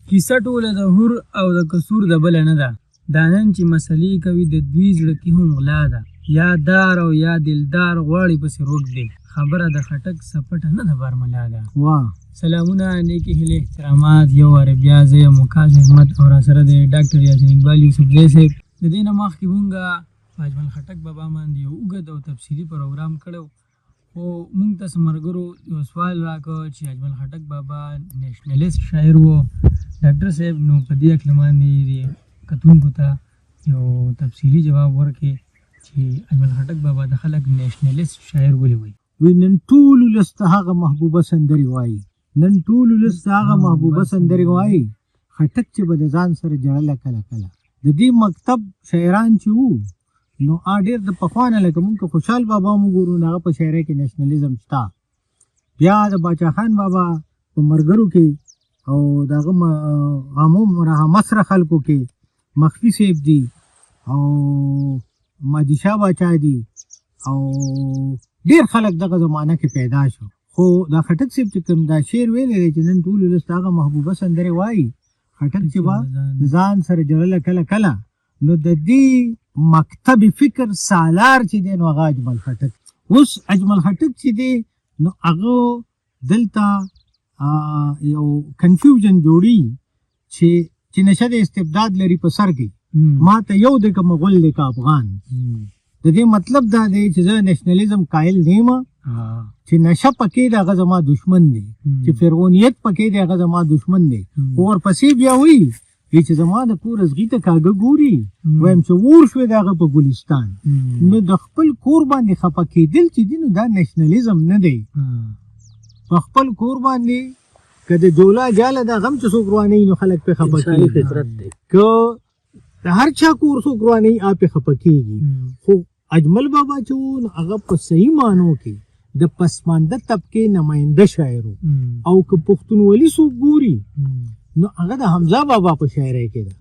کیسه ټوله د هور او د کسور د بله نه ده. دا نن چې مسلې کوي د دوی زړه کې هم غلا ده. یا دار او یا دلدار غواړي پسې روږ دی. خبره د خټک سپټه نه ده برملا ده. واه سلامونه، نیکې هیلې، احترامات. یو واره بیا زه یم مکاز احمد او راسره د ډاکټر یاسین اقبال یوسفزی صاحب. د دې نه مخکې مونږ په اجمل خټک بابا باندې یو اوږد او تفصیلي پروګرام کړی، خو مونږ ته څه ملګرو یو سوال راکړ چې اجمل خټک بابا نیشنلیست شاعر و. ډاکټر صاحب نو په دې هکله باندې کتونکو ته یو تفصیلي جواب ورکړي چې اجمل خټک بابا د خلک نیشنلیست شاعر ولې وایي. وی نن ټولو لس ته هغه محبوبه سندرې وایي، نن ټولو لس ته هغه محبوبه سندرې وایي. خټک چې به د ځان سره جړله کله کله. د دې مکتب شاعران چې وو نو ډېر د پخوا نه لکه مونږ خوشحال بابا مو ګورو نو هغه په شاعرۍ کې نیشنلیزم شته. بیا د باچا خان بابا په مرګرو کې او د هغه عموم مسره خلکو کې مخفي صاحب دي او مهدي شاه باچا دي او ډېر خلک دغه زمانه کې پیدا شو. خو دا خټک صاحب چې کوم دا شعر ویلی دی چې نن ټولو لس ته هغه محبوبه سندرې وایي، خټک چې به ځان سره جړله کله کله، نو د دې مکتب فکر سالار چې دی نو هغه اجمل خټک. اوس اجمل خټک چې دی نو هغه دلته یو کنفیوژن جوړي چې نشه د استبداد لري په سر کې. ما ته یو دی که مغول دی که افغان. د دې مطلب دا دی چې زه نیشنلیزم قایل نیمه چې نشه پکې د هغه زما دشمن دی، چې فرعونیت پکې د هغه زما دشمن دی. خو ورپسې بیا وایي چې زما د کور ازغي ته کاږه ګوري، وایم چې اور شوې د هغه په ګلستان. نو د خپل کور باندې خفه کېدل چې دي نو دا نیشنلیزم نه دی. په خپل کور باندې که د جولا جاله دا غم چې څوک روانوي نو خلک پې خفه کېږي، که د هر چا کور څوک روانوي پې خفه کېږي. خو اجمل بابا چې و نو هغه په صحیح معنو کې د پسمانده طبقې نماینده شاعر و. او که پښتونولي څوک ګوري نو هغه د حمزه بابا په شاعرۍ کې ده.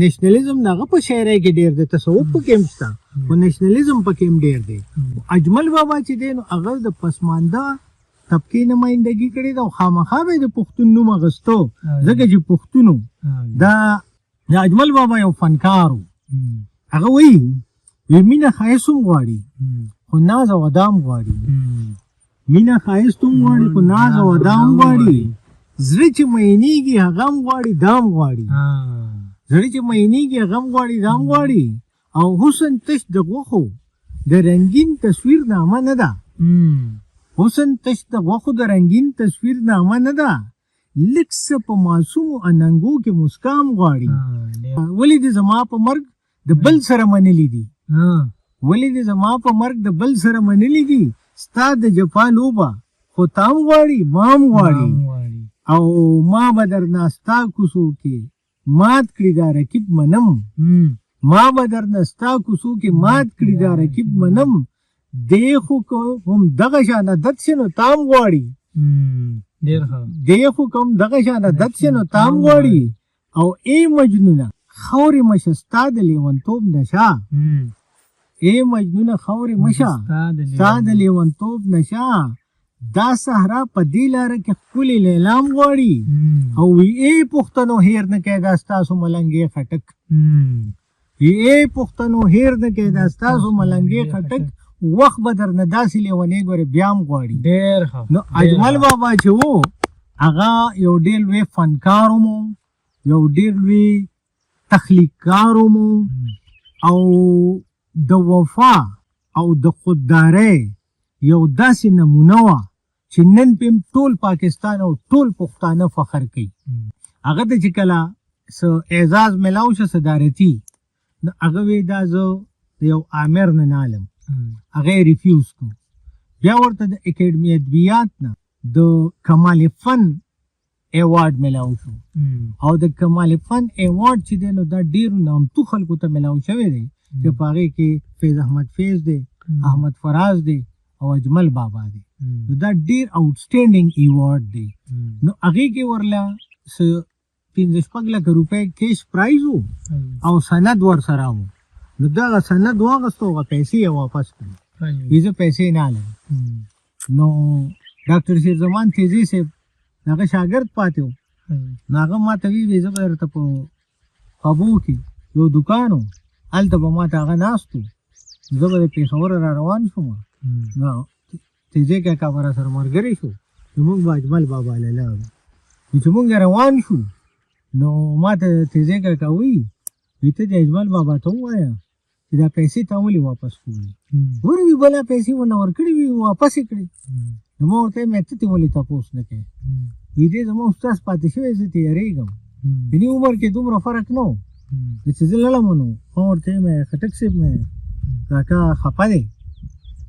نیشنلیزم د هغه په شاعرۍ کې ډېر دی، تصوف پکې هم شته خو نیشنلیزم پکې هم ډېر دی. اجمل بابا چې دی نو هغه د پسمانده طبقې نمایندګي کړې ده او خامخا به یې د پښتون نوم اخیسته، ځکه چې پښتونو دا اجمل بابا یو فنکار و. هغه وایي مینه ښایست هم غواړي خو ناز او ادا هم غواړي. مینه ښایست هم غواړي خو ناز او ادا هم غواړي. زړه چې مینېږي هغه هم غواړي دا هم غواړي. زړه چې مینېږي هغه هم غواړي دا هم غواړي. او حسن تش د غوښو د رنګین تصویر نامه نه ده. حسن تش د غوښو د رنګین تصویر نامه نه ده. لږ څه په معصومو اننګو کې مسکا هم غواړي. ولې دې زما په مرګ د بل سره منلي دي، ولې دې زما په مرګ د بل سره منلي دي. ستا د جفا لوبه خو تا هم غواړي ما هم غواړي. او ما به درنه ستا کوڅو کې مات کړي دا رقیب منم. ما به درنه ستا کوڅو کې مات کړي دا رقیب منم. دی خو هم دغه شان عادت شي نو تا هم غواړي. دی خو کوم دغه شان عادت شي نو تا هم غواړي. او ای مجنونه خورې مشه ستا د لیونتوب نشه. ای مجنونه خورې مشه ستا د لیونتوب نشه. دا صحرا په دې لاره کې ښکلې لیلام غواړي. او وی ای پښتنو هیر نه کوي دا ستاسو ملنګې خټک. ای پښتنو هیر نه کوي دا ستاسو ملنګې خټک. وخت به درنه داسې لیونې ګورې بیا هم غواړي. نو اجمل بابا چې و هغه یو ډېر لوی فنکار مو، یو ډېر لوی تخلیقکار مو، او د وفا او د خوددارۍ یو داسې نمونه وه چې نن پې ټول پاکستان او ټول پښتانه فخر کوي. هغه ته چې کله څه اعزاز میلاو شه صدارتي نو هغه وی دا زه د یو آمر نه نالم. هغه یې ریفیوز کړو. بیا ورته د اکیډمي ادبیات نه د کمال فن ایوارډ میلاو شو. او د کمال فن ایوارډ چې دی نو دا ډېرو نامتو خلکو ته میلاو شوی دی چې په هغې کې فیض احمد فیض دی، احمد فراز دی او اجمل بابا دی. نو دا ډېر آوټسټینډینګ ایوارډ دی. نو هغې کې ورله 15 لکه روپۍ کیش پرایز و او سند ورسره و. نو دغه سند واغستو هغه پیسې یې واپس کړې. زه پیسې نه لرم. نو ډاکټر شیرزمان تیزي صاحب هغه شاګرد پاتې و نو هغه ما ته وی زه به درته په خبو کې یو دوکان و هلته به ما ته هغه ناست و زه به د پېښور را روان شوم نو تیزې کاکا به راسره ملګری شو نو موږ به اجمل بابا له لاړو نو چې موږ روان شو نو ما ته تیزې کاکا وایي ته د اجمل بابا ته ووایه چې دا پیسې تا ولې واپس کړي ورې وي بله پیسې ونه ورکړې وي واپس یې کړې نو ما ورته ویم ته دې ولې تپوس نه کوې وي دې زما استاذ پاتې شوی زه تیارېږم دې عمر کې دومره فرق نه و چې زه لړم نو ما ورته ویم خټک صاحب مې کاکا خفه دی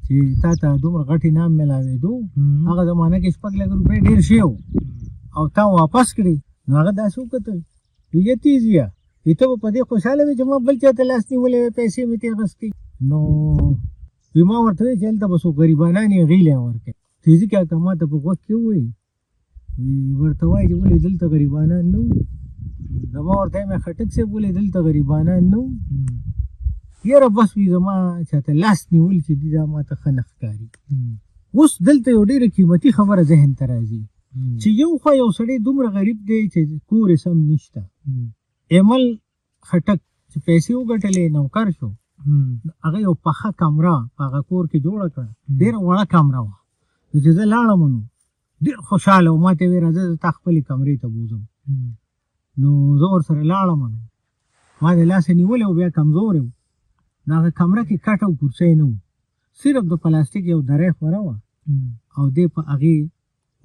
چې تا ته دومره غټ انعام میلاوېدو هغه زمانه کې 6 لک روپۍ ډېر شی و او تا واپس کړي نو هغه داسې وکتل ویې تیزیه ته به په دې خوشحاله وې چې ما بل چا ته لاس نیولې وې پیسې مې ترې اخیستې نو وي ما ورته ویل چې هلته به څو غریبانان یې غیلې ورکړې تیزي کاکا ما ته په غوږ کې ووایي ورته وایي چې ولې دلته غریبانان نه وو نو ما ورته وایم خټک صاحب ولې دلته غریبانان نه وو یاره بس وي زما چاته لاس نیول چې دي دا ما ته ښه نه ښکاري اوس دلته یو ډېره قیمتي خبره ذهن ته راځي چې یو خوا یو سړی دومره غریب دی چې کور یې سم نشته ایمل خټک چې پیسې وګټلې نوکر شو هغه یو پخه کمره په هغه کور کې جوړه کړه ډېره وړه کمره وه نو چې زه لاړم نو ډېر خوشحاله و ما ته ویې راځه زه تا خپلې کمرې ته بوځم نو زه ورسره لاړم نو ما د لاسه نیولی و بیا کمزوری و نو هغه کمره کې کټ او کرسۍ نه و صرف د پلاستیک یو درۍ خوره وه او دې په هغې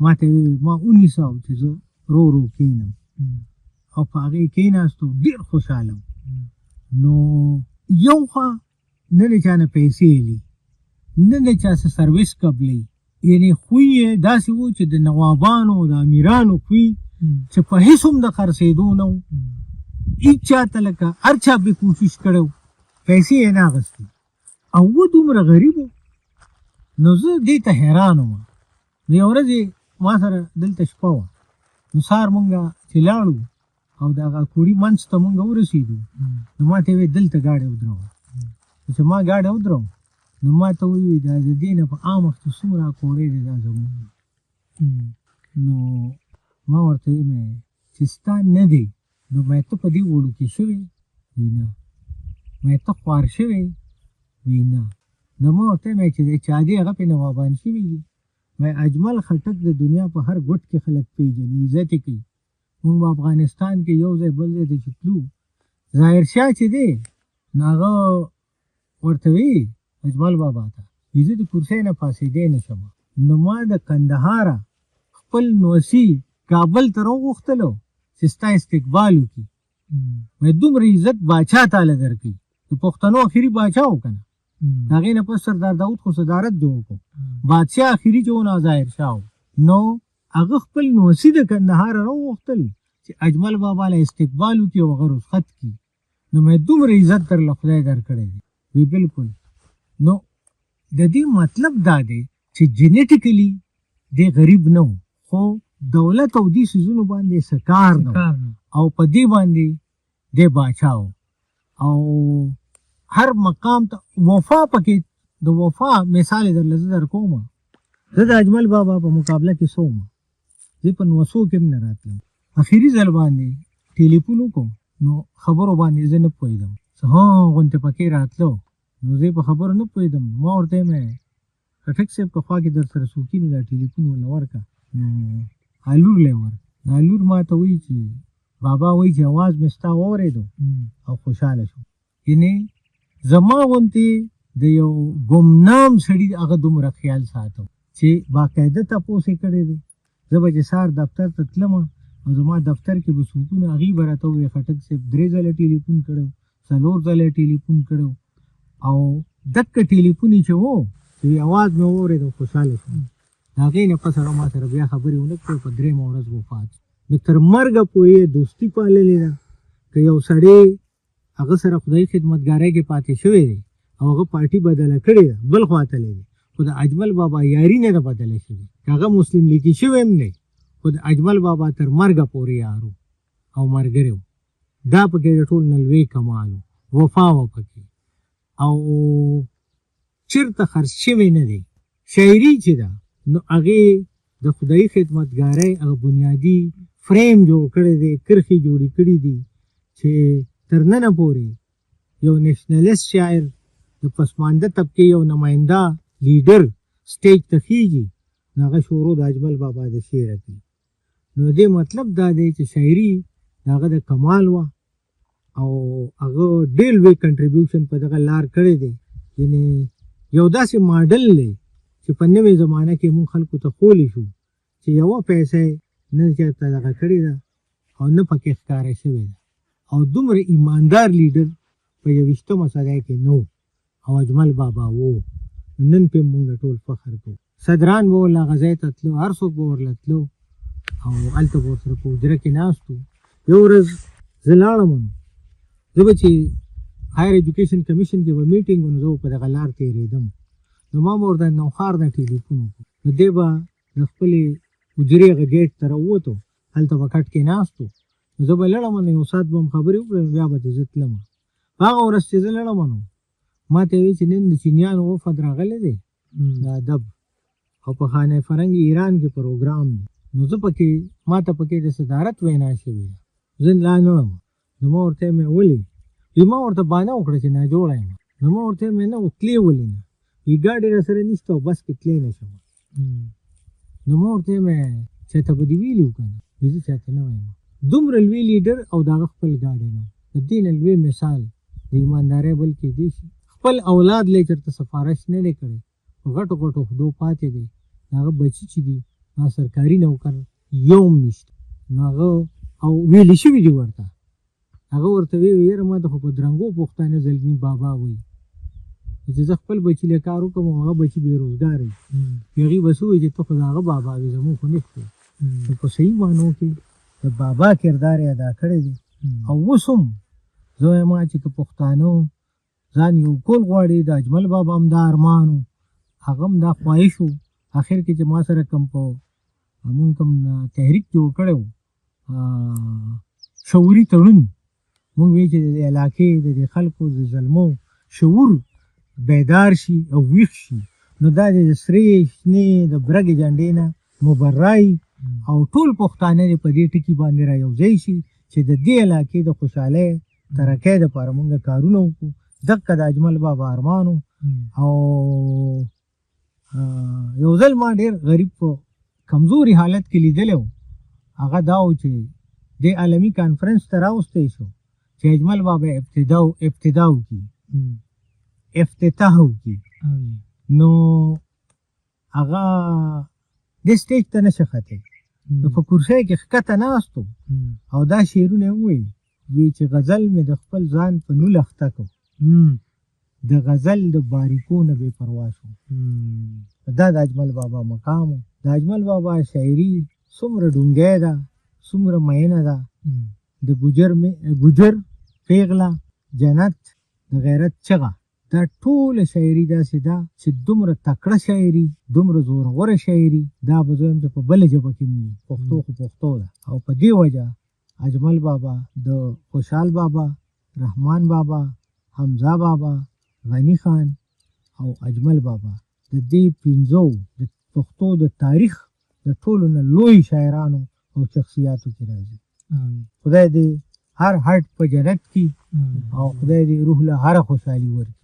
ما ته ویل ما ونیسه چې زه رو رو کښېنم او په هغې کېناستو ډېر خوشحاله نو یو خوا نه د چا نه پیسې اخلي نه د چا څه سروس قبلوي یعنې خوی یې داسې و چې د نوابانو د امیرانو خوی چې په هېڅ هم د خرڅېدو نه و هېڅ چا ته لکه هر چا پرې کوشش کړی پیسې یې نه اخیستې او و دومره غریب و نو زه دې ته حیران وم نو یو ورځ ما سره دلته شپه وه نو سهار مونږ چې لاړو او د هغه کوړي منځ ته مونږ ورسېدو نو ما ته یې ویل دلته ګاډی ودروه چې ما ګاډی ودروم نو ما ته وویل دا د دې نه په عام وخت کې څومره کورې دی دا زمونږ نو ما ورته ویل چې ستا نه دی نو مې ته په دې وړو کې شوې وی نه مې ته خوار شوې وی نه نو ما ورته ویل چې د چا دی هغه پرې نوابان شوي دي مې اجمل خټک د دنیا په هر ګوټ کې خلک پېژني عزت یې کوي مونږ په افغانستان کې یو ځای بل ځای ته چې تلو ظاهر شاه چې دی نو هغه ورته وی اجمل بابا ته زه د کرسۍ نه پاسېدی نه شم نو ما د کندهاره خپل نوسي کابل ته راوغوښتلو چې ستا استقبال وکړي مې دومره عزت باچا تاله درکوي د پښتنو اخري باچا و که نه د هغې نه پس سردار داود خو صدارت جوړ کړو بادشاه اخري چې و نو ظاهر شاه نو هغه خپل نوسي د کندهار راوغوښتل چې اجمل بابا له استقبال وکړي او هغه رخصت کړي نو مې دومره عزت درله خدای درکړی دی وی بلکل نو د دې مطلب دا دی چې جینیټیکلی دی غریب نه و خو دولت او دې څیزونو باندې څه کار نه او په دې باندې دی باچا و او هر مقام ته وفا پکې د وفا مثال یې درله زه درکوم زه د اجمل بابا په مقابله کې څه وم زه په نوسو کې هم نه راتلم اخري ځل باندې ټلیفون وکړو نو خبرو باندې زه نه پوهېدم څه غونتې پکې راتلو نو زه په خبرو نه پوهېدم ما ورته ویم خټک صاحب که خوا کې در سره څوک وي نو دا ټلیفون ورله ورکړه نو الور لی ورکړه الور ما ته وایي چې بابا وایي چې اواز مې ستا واورېدو او خوشحاله شو یعنې زما غوندې د یو ګمنام سړي هغه دومره خیال ساتم چې باقاعده تپوس یې کړی دی زه به چې سهار دفتر ته تلم او زما دفتر کې به څوکونه هغې به راته ووایي خټک صاحب 3 ځله ټلیفون کړی 4 ځله ټلیفون کړی او دکه ټلیفون یې چې و چې اواز مې واورېد او خوشحاله شوم د هغې نه پس هغه ما سره بیا خبرې ونه کړې په 3مه ورځ وفات نو تر مرګه پورې دوستي پاللې ده که یو سړی هغه سره خدای خدمتګارۍ کې پاتې شوی دی او هغه پارټي بدله کړې ده بل خوا تللی دی خو د اجمل بابا یاري نه ده بدله شوې که هغه مسلم لیکي شوی هم نه خو د اجمل بابا تر مرګه پورې یارو او ملګری و دا پکې د ټول نه لوی کمال وفا وه پکې او چېرته خرڅ شوی نه دی شاعري چې ده نو هغې د خدایي خدمتګارۍ هغه بنیادي فریم جوړ کړی دی، کرښې جوړې کړي دي چې تر ننه پورې یو نیشنلیست شاعر د پسمانده طبقې یو نماینده لیډر سټیج ته خیږي، نو هغه شروع د اجمل بابا د شعره کوي. نو دې مطلب دا دی چې شاعري د هغه د کمال وه او هغه ډېر لوی کنټریبیوشن په دغه لار کړی دی. یعنې یو داسې ماډل دی چې په نوې زمانه کې مونږ خلکو ته ښولی شو چې یوه پیسه نه چېرته دغه کړې ده او نه پکې ښکاره شوې ده. او دومره ایماندار لیډر په 21مه صدۍ کې نه و او اجمل بابا و. نن پې مونږ ټول فخر کوو. صدران به ورله هغه ځای ته تلو، هر څوک به ورله تلو او هلته به ورسره په حجره کې ناست وو. یو ورځ زه لاړم، زه به چې هایر ایجوکیشن کمیشن کې به میټینګ و، نو زه به په دغه لار تېرېدم. نو ما به ورته نوښار نه ټلیفون وکړو، نو دی به د خپلې حجرې هغه ګیټ ته راووتو، هلته به کټ کې ناست و. نو زه به لړم، نو یو ساعت به هم خبرې وکړې، بیا به زه تلم. په هغه ورځ چې زه لړم، نو ما ته یې ویل چې نن د چینیانو وفد راغلی دی د ادب او په خانه فرنګ ایران کې پروګرام دی. نو زه پکې ما ته پکې د صدارت وینا شوې ده، زه لا نه وم. نو ما ورته مې ولې وي، ما ورته بانه وکړه چې ناجوړه یم. نو ما ورته مې نه تلې ولې نه وي، ګاډي را سره نشته او بس کې تللی نه شم. نو ما ورته مې چاته به دې ویلي وو که نه، وي زه چاته نه وایم. دومره لوی لیډر او د هغه خپل ګاډی نه و. د دې نه لوی مثال د ایماندارۍ بل کېدی شي. خپل اولاد لی چېرته سفارش نه دی کړی، په غټو غټو خدو پاتې دی. د هغه بچي چې دي هغه سرکاري نوکر یو هم نشته. نو هغه او ویلې شوي دي ورته، هغه ورته ویل یاره ما ته خو په درنګو پښتانه زلمي بابا وایي چې زه خپل بچي له کار وکړم او هغه بچي بېروزګار وي. هغې به څه وایي چې ته خو د هغه بابا وي، زمونږ خو نشته. نو په صحیح معنو کې د بابا کردار یې ادا کړی دی. او اوس هم زه وایم چې که پښتانه ځان یو کول غواړي، د اجمل بابا هم دا ارمان و، هغه هم دا خواهش و. آخر کې چې ما سره کوم په مونږ کوم تحریک جوړ کړی و، شعوري تړون، مونږ وایي چې د علاقې د دې خلکو د زلمو شعور بیدار شي او ویښ شي. نو دا د سرې شنې د برګې جنډې نه مبرای او ټول پښتانه دې په دې ټکي باندې را یو ځای شي چې د دې علاقې د خوشحالۍ ترقۍ دپاره مونږ کارونه وکړو. دقه د اجمل بابا ارمان و. او یو ځل ما ډېر غریب په کمزوري حالت کې لیدلی و، هغه دا و چې دې عالمي کانفرنس ته راوستی شو چې اجمل بابا ابتدا وکړي، افتتاح وکړي. نو هغه دې سټیج ته نشه ختلی، نو په کرسۍ کې ښکته ناست و او دا شعرونه یې وویل، وی چې غزل مې د خپل ځان په نول اخته کړ، د غزل د باریکو نه بې پروا شو. دا د اجمل بابا مقام و. د اجمل بابا شاعري څومره ډونګی ده، څومره مینه ده. د ګجر پیغله، جنت، د غیرت چغه، دا ټوله شاعري داسې ده چې دومره تکړه شاعري، دومره زورغوره شاعري، دا به زه وایم چې په بله ژبه کې هم وي. پښتو خو پښتو ده. او په دې وجه اجمل بابا، د خوشحال بابا، رحمان بابا، حمزه بابا، غنی خان او اجمل بابا د دې پنځو د پښتو د تاریخ د ټولو نه لوی شاعرانو او شخصیاتو کې راځي. خدای دې هر هټ په جنت کې او خدای دې روح له هره خوشحالي ورکړي.